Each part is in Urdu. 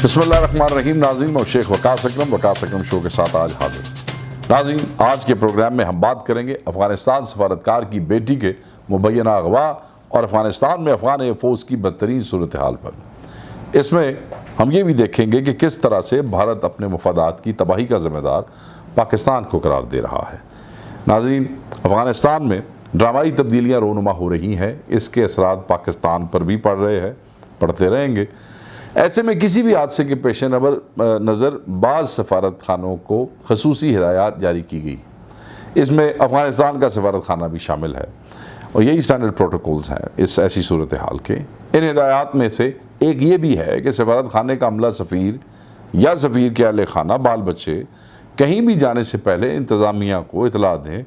بسم اللہ الرحمن الرحیم. ناظرین، میں شیخ وقاص اکرم شو کے ساتھ آج حاضر. ناظرین، آج کے پروگرام میں ہم بات کریں گے افغانستان سفارتکار کی بیٹی کے مبینہ اغوا اور افغانستان میں افغان ایئر فورس کی بدترین صورتحال پر. اس میں ہم یہ بھی دیکھیں گے کہ کس طرح سے بھارت اپنے مفادات کی تباہی کا ذمہ دار پاکستان کو قرار دے رہا ہے. ناظرین، افغانستان میں ڈرامائی تبدیلیاں رونما ہو رہی ہیں. اس کے اثرات پاکستان پر بھی پڑ رہے ہیں، پڑتے رہیں گے. ایسے میں کسی بھی حادثے کے پیش نظر بعض سفارت خانوں کو خصوصی ہدایات جاری کی گئی. اس میں افغانستان کا سفارت خانہ بھی شامل ہے اور یہی اسٹینڈرڈ پروٹوکولز ہیں اس ایسی صورتحال کے. ان ہدایات میں سے ایک یہ بھی ہے کہ سفارت خانے کا عملہ سفیر یا سفیر کے اہل خانہ بال بچے کہیں بھی جانے سے پہلے انتظامیہ کو اطلاع دیں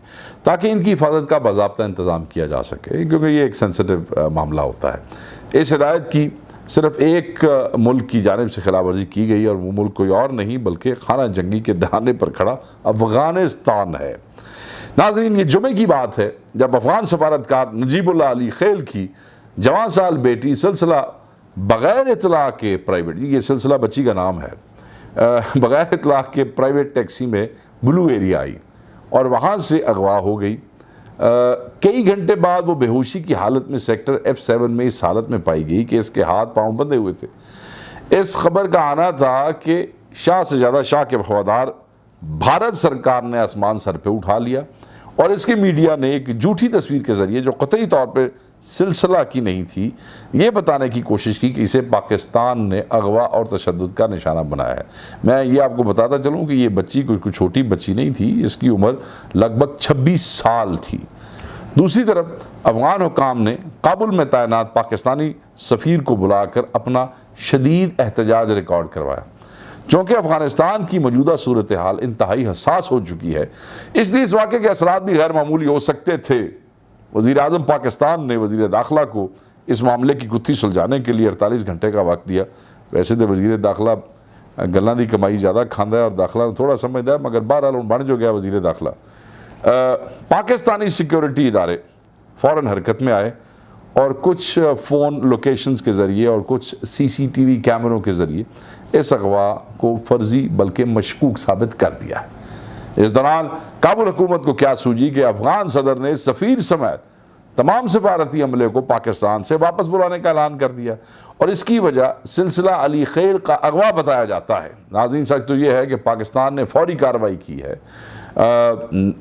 تاکہ ان کی حفاظت کا باضابطہ انتظام کیا جا سکے، کیونکہ یہ ایک سینسٹیو معاملہ ہوتا ہے. اس ہدایت کی صرف ایک ملک کی جانب سے خلاف ورزی کی گئی اور وہ ملک کوئی اور نہیں بلکہ خانہ جنگی کے دہانے پر کھڑا افغانستان ہے. ناظرین، یہ جمعے کی بات ہے جب افغان سفارتکار نجیب اللہ علی خیل کی جوان سال بیٹی سلسلہ بغیر اطلاع کے یہ سلسلہ بچی کا نام ہے، بغیر اطلاع کے پرائیویٹ ٹیکسی میں بلو ایریا آئی اور وہاں سے اغوا ہو گئی. کئی گھنٹے بعد وہ بے ہوشی کی حالت میں سیکٹر F7 میں اس حالت میں پائی گئی کہ اس کے ہاتھ پاؤں بندھے ہوئے تھے. اس خبر کا آنا تھا کہ شاہ سے زیادہ شاہ کے وفادار بھارت سرکار نے آسمان سر پہ اٹھا لیا اور اس کے میڈیا نے ایک جھوٹی تصویر کے ذریعے جو قطعی طور پہ سلسلہ کی نہیں تھی یہ بتانے کی کوشش کی کہ اسے پاکستان نے اغوا اور تشدد کا نشانہ بنایا ہے. میں یہ آپ کو بتاتا چلوں کہ یہ بچی کوئی چھوٹی بچی نہیں تھی، اس کی عمر لگ بھگ 26 سال تھی. دوسری طرف افغان حکام نے کابل میں تعینات پاکستانی سفیر کو بلا کر اپنا شدید احتجاج ریکارڈ کروایا. چونکہ افغانستان کی موجودہ صورتحال انتہائی حساس ہو چکی ہے، اس لیے اس واقعے کے اثرات بھی غیر معمولی ہو سکتے تھے. وزیر اعظم پاکستان نے وزیر داخلہ کو اس معاملے کی گتھی سلجھانے کے لیے 48 گھنٹے کا وقت دیا. ویسے تو وزیر داخلہ گلاں دی کمائی زیادہ کھاندا ہے اور داخلہ تھوڑا سمجھدا ہے، مگر بہرحال بن جو گیا وزیر داخلہ. پاکستانی سیکیورٹی ادارے فوراً حرکت میں آئے اور کچھ فون لوکیشنز کے ذریعے اور کچھ CCTV کیمروں کے ذریعے اس اغوا کو فرضی بلکہ مشکوک ثابت کر دیا ہے. اس دوران کابل حکومت کو کیا سوجی کہ افغان صدر نے سفیر سمیت تمام سفارتی عملے کو پاکستان سے واپس بلانے کا اعلان کر دیا اور اس کی وجہ سلسلہ علی خیل کا اغوا بتایا جاتا ہے. ناظرین، سچ تو یہ ہے کہ پاکستان نے فوری کارروائی کی ہے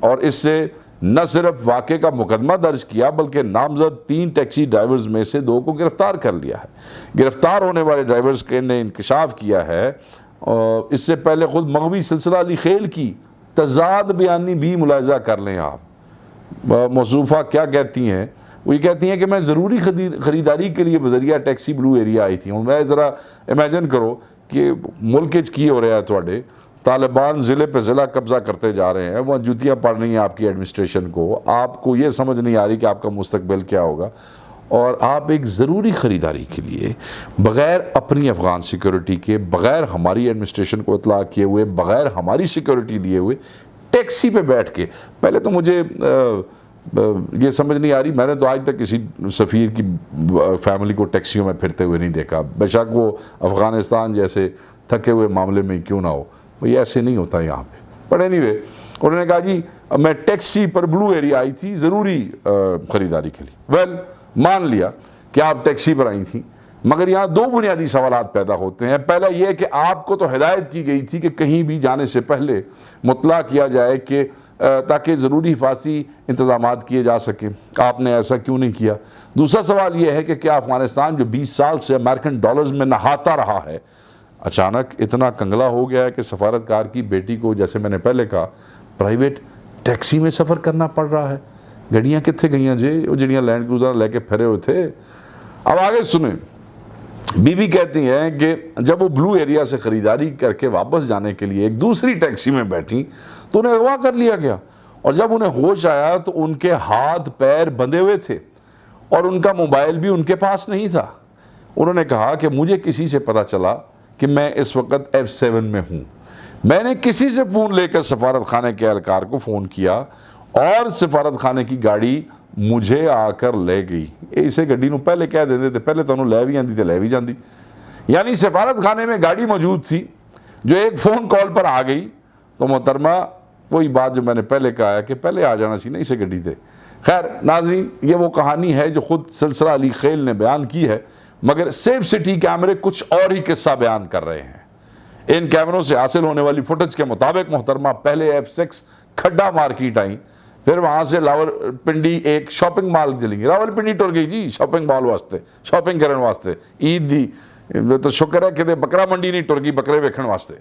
اور اس سے نہ صرف واقعے کا مقدمہ درج کیا بلکہ نامزد 3 ٹیکسی ڈرائیورز میں سے 2 کو گرفتار کر لیا ہے. گرفتار ہونے والے ڈرائیورز نے انکشاف کیا ہے اور اس سے پہلے خود مغوی سلسلہ علی خیل کی تضاد بیانی بھی ملاحظہ کر لیں. آپ موصوفہ کیا کہتی ہیں؟ وہ یہ کہتی ہیں کہ میں ضروری خریداری کے لیے بذریعہ ٹیکسی بلو ایریا آئی تھی. میں ذرا امیجن کرو کہ ملک کی ہو رہا ہے تھوڑے طالبان ضلع پہ ضلع قبضہ کرتے جا رہے ہیں، وہ جوتیاں پڑ رہی ہیں آپ کی ایڈمنسٹریشن کو، آپ کو یہ سمجھ نہیں آ رہی کہ آپ کا مستقبل کیا ہوگا، اور آپ ایک ضروری خریداری کے لیے بغیر اپنی افغان سیکیورٹی کے، بغیر ہماری ایڈمنسٹریشن کو اطلاع کیے ہوئے، بغیر ہماری سیکیورٹی لیے ہوئے ٹیکسی پہ بیٹھ کے. پہلے تو مجھے یہ سمجھ نہیں آ رہی، میں نے تو آج تک کسی سفیر کی فیملی کو ٹیکسیوں میں پھرتے ہوئے نہیں دیکھا، بے شک وہ افغانستان جیسے تھکے ہوئے معاملے میں کیوں نہ ہو، یہ ایسے نہیں ہوتا یہاں پہ. پر اینی وے انہوں نے کہا جی میں taxi per blue area I تھی ضروری خریداری کے لیے. ویل، مان لیا کہ آپ ٹیکسی پر آئی تھیں، مگر یہاں 2 بنیادی سوالات پیدا ہوتے ہیں. پہلا یہ کہ آپ کو تو ہدایت کی گئی تھی کہ کہیں بھی جانے سے پہلے مطلع کیا جائے کہ تاکہ ضروری حفاظتی انتظامات کیے جا سکیں، آپ نے ایسا کیوں نہیں کیا؟ دوسرا سوال یہ ہے کہ کیا افغانستان جو 20 سال سے امریکن ڈالرز میں نہاتا رہا ہے اچانک اتنا کنگلا ہو گیا ہے کہ سفارتکار کی بیٹی کو، جیسے میں نے پہلے کہا، پرائیویٹ ٹیکسی میں سفر کرنا پڑ رہا ہے؟ گڑیاں کتنے گئیاں جی وہ جڑیاں لینڈ کروزر لے کے پھرے ہوئے تھے. اب آگے سنیں، بی کہتی ہیں کہ جب وہ بلو ایریا سے خریداری کر کے واپس جانے کے لیے ایک دوسری ٹیکسی میں بیٹھی تو انہیں اغوا کر لیا گیا اور جب انہیں ہوش آیا تو ان کے ہاتھ پیر بندھے ہوئے تھے اور ان کا موبائل بھی ان کے پاس نہیں تھا. انہوں نے کہا کہ مجھے کسی سے پتہ چلا کہ میں اس وقت F7 میں ہوں، میں نے کسی سے فون لے کر سفارت خانے کے اہلکار کو فون کیا اور سفارت خانے کی گاڑی مجھے آ کر لے گئی. اسے گڈی نو پہلے کہہ دیندے تے پہلے تو انہوں لے بھی آندی تے لے بھی جاندی. یعنی سفارت خانے میں گاڑی موجود تھی جو ایک فون کال پر آ گئی تو محترمہ وہی بات جو میں نے پہلے کہا ہے کہ پہلے آ جانا سی نہیں سے گڈی تھے. خیر ناظرین، یہ وہ کہانی ہے جو خود سلسلہ علی خیل نے بیان کی ہے، مگر سیف سٹی کیمرے کچھ اور ہی قصہ بیان کر رہے ہیں. ان کیمروں سے حاصل ہونے والی فوٹیج کے مطابق محترمہ پہلے F6 کھڈا مارکیٹ آئیں، پھر وہاں سے راولپنڈی ایک شاپنگ مال چلیں گی. راولپنڈی ٹر گئی جی شاپنگ مال واسطے، شاپنگ کرنے واسطے. عید دی تو شکر ہے کہ بکرا منڈی نہیں ٹر گئی بکرے ویکھن واسطے.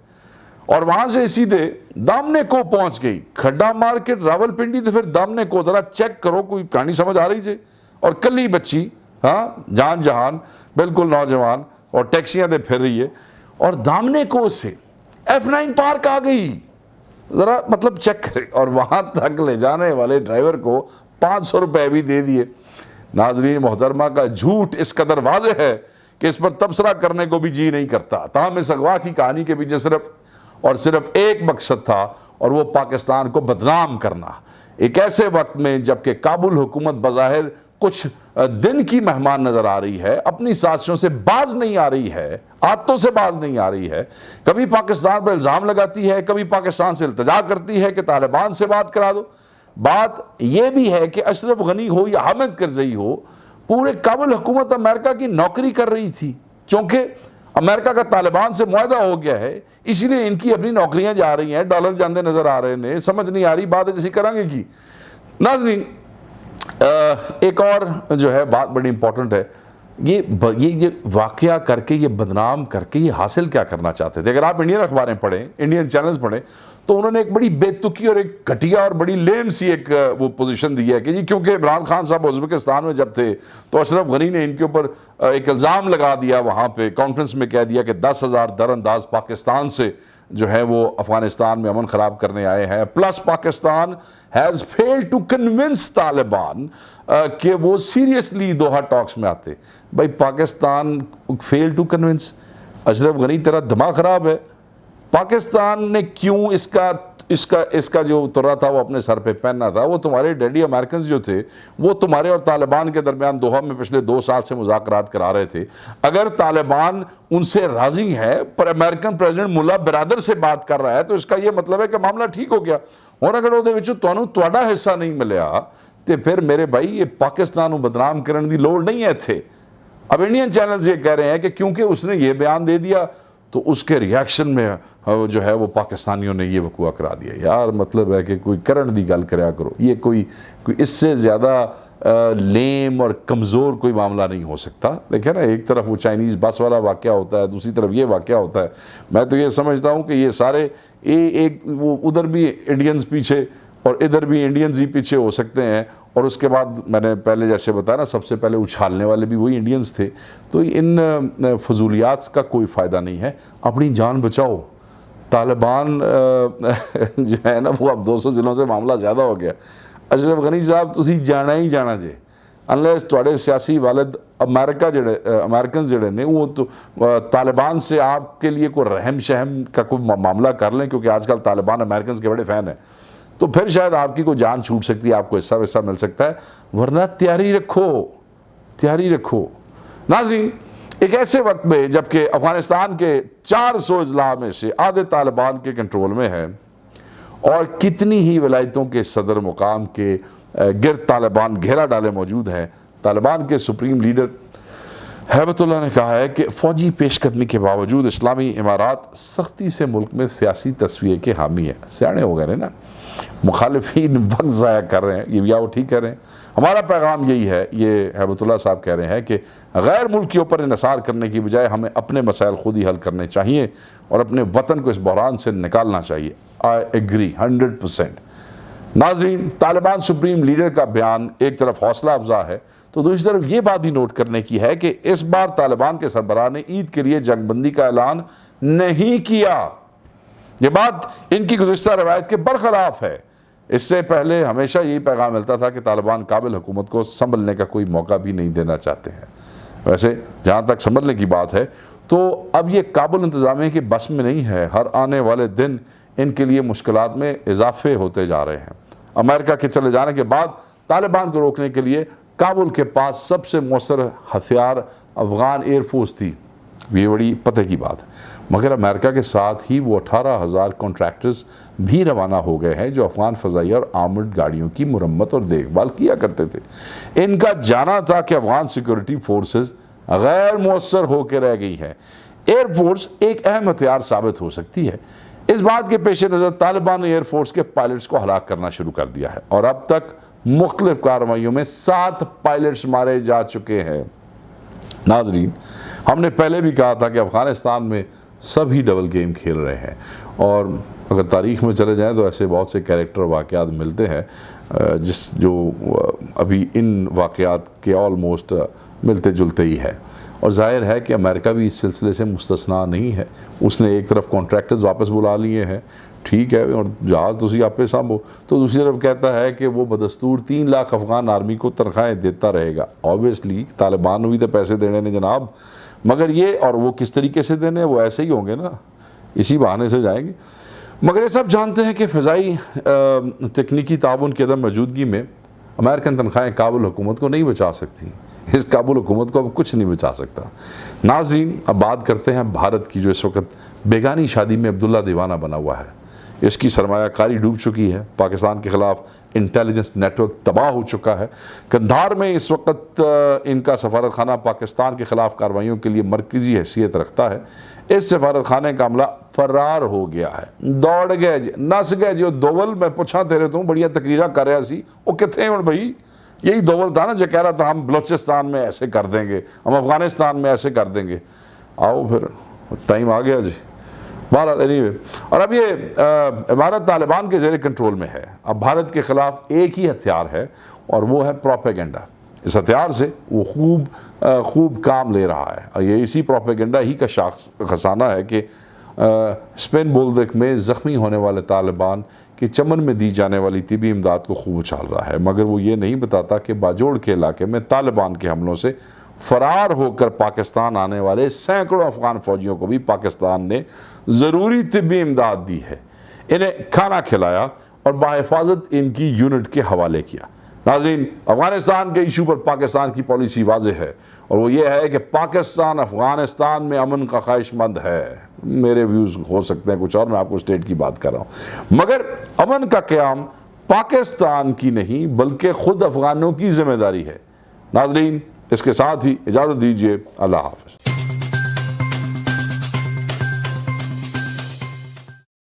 اور وہاں سے سیدھے دامنے کو پہنچ گئی. کھڈا مارکیٹ راولپنڈی تو پھر دامنے کو. ذرا چیک کرو کوئی کہانی سمجھ آ رہی تھے. اور کلی بچی، ہاں جان جہان بالکل نوجوان، اور ٹیکسیاں دے پھر رہی ہے. اور دامنے کو سے F9 پارک آ گئی. ذرا مطلب چیک کرے. اور وہاں تک لے جانے والے ڈرائیور کو 500 روپے بھی دے دیے. ناظرین، محترمہ کا جھوٹ اس قدر واضح ہے کہ اس پر تبصرہ کرنے کو بھی جی نہیں کرتا. تاہم اس اغوا کی کہانی کے پیچھے صرف اور صرف ایک مقصد تھا، اور وہ پاکستان کو بدنام کرنا. ایک ایسے وقت میں جبکہ کابل حکومت بظاہر کچھ دن کی مہمان نظر آ رہی ہے، اپنی سازشوں سے باز نہیں آ رہی ہے، عادتوں سے باز نہیں آ رہی ہے. کبھی پاکستان پر الزام لگاتی ہے، کبھی پاکستان سے التجا کرتی ہے کہ طالبان سے بات کرا دو. بات یہ بھی ہے کہ اشرف غنی ہو یا حامد کرزئی ہو، پورے کابل حکومت امریکہ کی نوکری کر رہی تھی. چونکہ امریکہ کا طالبان سے معاہدہ ہو گیا ہے، اسی لیے ان کی اپنی نوکریاں جا رہی ہیں، ڈالر جاندے نظر آ رہے ہیں. سمجھ نہیں آ رہی بات جیسی کریں گے کی. ناظرین، ایک اور جو ہے بات بڑی امپورٹنٹ ہے. یہ واقعہ کر کے، یہ بدنام کر کے یہ حاصل کیا کرنا چاہتے تھے؟ اگر آپ انڈین اخباریں پڑھیں، انڈین چینلز پڑھیں، تو انہوں نے ایک بڑی بے تکی اور ایک گھٹیا اور بڑی لیم سی ایک وہ پوزیشن دی ہے کہ جی کیونکہ عمران خان صاحب ازبکستان میں جب تھے تو اشرف غنی نے ان کے اوپر ایک الزام لگا دیا، وہاں پہ کانفرنس میں کہہ دیا کہ 10,000 در انداز پاکستان سے جو ہے وہ افغانستان میں امن خراب کرنے آئے ہیں. Plus Pakistan has failed to convince Taliban کہ وہ سیریسلی دوحہ ٹاکس میں آتے. بھائی Pakistan failed to convince. Ashraf Ghani تیرا دماغ خراب ہے. پاکستان نے کیوں اس کا جو ترہ تھا وہ اپنے سر پہ پہننا تھا؟ وہ تمہارے ڈیڈی امریکنز جو تھے وہ تمہارے اور طالبان کے درمیان دوحہ میں پچھلے 2 سال سے مذاکرات کرا رہے تھے. اگر طالبان ان سے راضی ہے پر امریکن پریزیڈنٹ ملا برادر سے بات کر رہا ہے تو اس کا یہ مطلب ہے کہ معاملہ ٹھیک ہو گیا. اور اگر وہ دے وچوں تانوں تہاڈا حصہ نہیں ملیا تو پھر میرے بھائی یہ پاکستان نوں بدنام کرن دی لوڑ نہیں ہے تھے. اب انڈین چینلز یہ کہہ رہے ہیں کہ کیونکہ اس نے یہ بیان دے دیا تو اس کے ریاکشن میں جو ہے وہ پاکستانیوں نے یہ وقوع کرا دیا. یار مطلب ہے کہ کوئی کرن دی گل کریا کرو. یہ کوئی اس سے زیادہ لیم اور کمزور کوئی معاملہ نہیں ہو سکتا. دیکھیں نا، ایک طرف وہ چائنیز بس والا واقعہ ہوتا ہے، دوسری طرف یہ واقعہ ہوتا ہے. میں تو یہ سمجھتا ہوں کہ یہ سارے ایک وہ ادھر بھی انڈینز پیچھے اور ادھر بھی انڈینز ہی پیچھے ہو سکتے ہیں. اور اس کے بعد میں نے پہلے جیسے بتایا نا، سب سے پہلے اچھالنے والے بھی وہی انڈینز تھے. تو ان فضولیات کا کوئی فائدہ نہیں ہے. اپنی جان بچاؤ. طالبان جو ہے نا وہ اب 200 ضلعوں سے معاملہ زیادہ ہو گیا. اشرف غنی صاحب تسی جانا ہی جانا جے انلیس تواڈے سیاسی والد امریکنز جڑے نے وہ تو طالبان سے آپ کے لیے کوئی رحم شہم کا کوئی معاملہ کر لیں، کیونکہ آج کل طالبان امریکنز کے بڑے فین ہیں، تو پھر شاید آپ کی کوئی جان چھوٹ سکتی ہے، آپ کو حصہ وصہ مل سکتا ہے. ورنہ تیاری رکھو. ناظرین، ایک ایسے وقت میں جبکہ افغانستان کے 400 اضلاع میں سے آدھے طالبان کے کنٹرول میں ہے اور کتنی ہی ولایتوں کے صدر مقام کے گرد طالبان گھیرا ڈالے موجود ہیں، طالبان کے سپریم لیڈر ہیبت اللہ نے کہا ہے کہ فوجی پیش قدمی کے باوجود اسلامی امارات سختی سے ملک میں سیاسی تصفیے کے حامی ہے. سیانے ہو گئے نا، مخالفین وقت ضائع کر رہے ہیں. یہ بھی وہ ٹھیک کہہ رہے ہیں. ہمارا پیغام یہی ہے، یہ ہیبت اللہ صاحب کہہ رہے ہیں کہ غیر ملکیوں پر انحصار کرنے کی بجائے ہمیں اپنے مسائل خود ہی حل کرنے چاہیے اور اپنے وطن کو اس بحران سے نکالنا چاہیے. I agree 100%. ناظرین، طالبان سپریم لیڈر کا بیان ایک طرف حوصلہ افزا ہے تو دوسری طرف یہ بات بھی نوٹ کرنے کی ہے کہ اس بار طالبان کے سربراہ نے عید کے لیے جنگ بندی کا اعلان نہیں کیا. یہ بات ان کی گزشتہ روایت کے برخلاف ہے. اس سے پہلے ہمیشہ یہی پیغام ملتا تھا کہ طالبان کابل حکومت کو سنبھلنے کا کوئی موقع بھی نہیں دینا چاہتے ہیں. ویسے جہاں تک سنبھلنے کی بات ہے تو اب یہ کابل انتظامیہ کے بس میں نہیں ہے. ہر آنے والے دن ان کے لیے مشکلات میں اضافے ہوتے جا رہے ہیں. امریکہ کے چلے جانے کے بعد طالبان کو روکنے کے لیے کابل کے پاس سب سے مؤثر ہتھیار افغان ایئر فورس تھی. یہ بڑی پتہ کی بات ہے، مگر امریکہ کے ساتھ ہی وہ 18,000 کانٹریکٹرز بھی روانہ ہو گئے ہیں جو افغان فضائیہ اور آرمڈ گاڑیوں کی مرمت اور دیکھ بھال کیا کرتے تھے۔ ان کا جانا تھا کہ افغان سیکورٹی فورسز غیر مؤثر ہو کے رہ گئی ہے۔ ایئر فورس ایک اہم ہتھیار ثابت ہو سکتی ہے۔ اس بات کے پیش نظر طالبان نے ایئر فورس کے پائلٹس کو ہلاک کرنا شروع کر دیا ہے اور اب تک مختلف کارروائیوں میں 7 پائلٹس مارے جا چکے ہیں۔ ناظرین، ہم نے پہلے بھی کہا تھا کہ افغانستان میں سبھی ڈبل گیم کھیل رہے ہیں، اور اگر تاریخ میں چلے جائیں تو ایسے بہت سے کریکٹر واقعات ملتے ہیں جو ابھی ان واقعات کے آلموسٹ ملتے جلتے ہی ہے، اور ظاہر ہے کہ امریکہ بھی اس سلسلے سے مستثنا نہیں ہے۔ اس نے ایک طرف کانٹریکٹرز واپس بلا لیے ہیں، ٹھیک ہے، اور جہاز تسی آپ پہ سانبھو، تو دوسری طرف کہتا ہے کہ وہ بدستور 3 لاکھ افغان آرمی کو تنخواہیں دیتا رہے گا۔ اوبیسلی طالبان بھی تو پیسے دینے نے جناب، مگر یہ اور وہ کس طریقے سے دینے، وہ ایسے ہی ہوں گے نا، اسی بہانے سے جائیں گے۔ مگر یہ سب جانتے ہیں کہ فضائی تکنیکی تعاون کی عدم موجودگی میں امریکن تنخواہیں کابل حکومت کو نہیں بچا سکتی، اس کابل حکومت کو اب کچھ نہیں بچا سکتا۔ ناظرین، اب بات کرتے ہیں بھارت کی، جو اس وقت بیگانی شادی میں عبداللہ دیوانہ بنا ہوا ہے۔ اس کی سرمایہ کاری ڈوب چکی ہے، پاکستان کے خلاف انٹیلیجنس نیٹ ورک تباہ ہو چکا ہے۔ قندھار میں اس وقت ان کا سفارت خانہ پاکستان کے خلاف کارروائیوں کے لیے مرکزی حیثیت رکھتا ہے۔ اس سفارت خانے کا عملہ فرار ہو گیا ہے، دوڑ گئے جی، نس گئے جی۔ دوول میں پوچھا تیرے تو بڑیا تقریرہ کر رہا سی، وہ کتنے ہیں بھائی؟ یہی دوول تھا نا جو کہہ رہا تھا ہم بلوچستان میں ایسے کر دیں گے، ہم افغانستان میں ایسے کر دیں گے۔ آؤ پھر ٹائم آ گیا جی، بہرحال anyway۔ اور اب یہ عمارت طالبان کے زیر کنٹرول میں ہے۔ اب بھارت کے خلاف ایک ہی ہتھیار ہے اور وہ ہے پروپیگنڈا۔ اس ہتھیار سے وہ خوب کام لے رہا ہے، اور یہ اسی پروپیگنڈا ہی کا خزانہ ہے کہ اسپین بولدک میں زخمی ہونے والے طالبان کہ چمن میں دی جانے والی طبی امداد کو خوب اچھال رہا ہے، مگر وہ یہ نہیں بتاتا کہ باجوڑ کے علاقے میں طالبان کے حملوں سے فرار ہو کر پاکستان آنے والے سینکڑوں افغان فوجیوں کو بھی پاکستان نے ضروری طبی امداد دی ہے، انہیں کھانا کھلایا اور بحفاظت ان کی یونٹ کے حوالے کیا۔ ناظرین، افغانستان کے ایشو پر پاکستان کی پالیسی واضح ہے، اور وہ یہ ہے کہ پاکستان افغانستان میں امن کا خواہش مند ہے۔ میرے ویوز ہو سکتے ہیں کچھ اور، میں آپ کو اسٹیٹ کی بات کر رہا ہوں، مگر امن کا قیام پاکستان کی نہیں بلکہ خود افغانوں کی ذمہ داری ہے۔ ناظرین، اس کے ساتھ ہی اجازت دیجیے، اللہ حافظ۔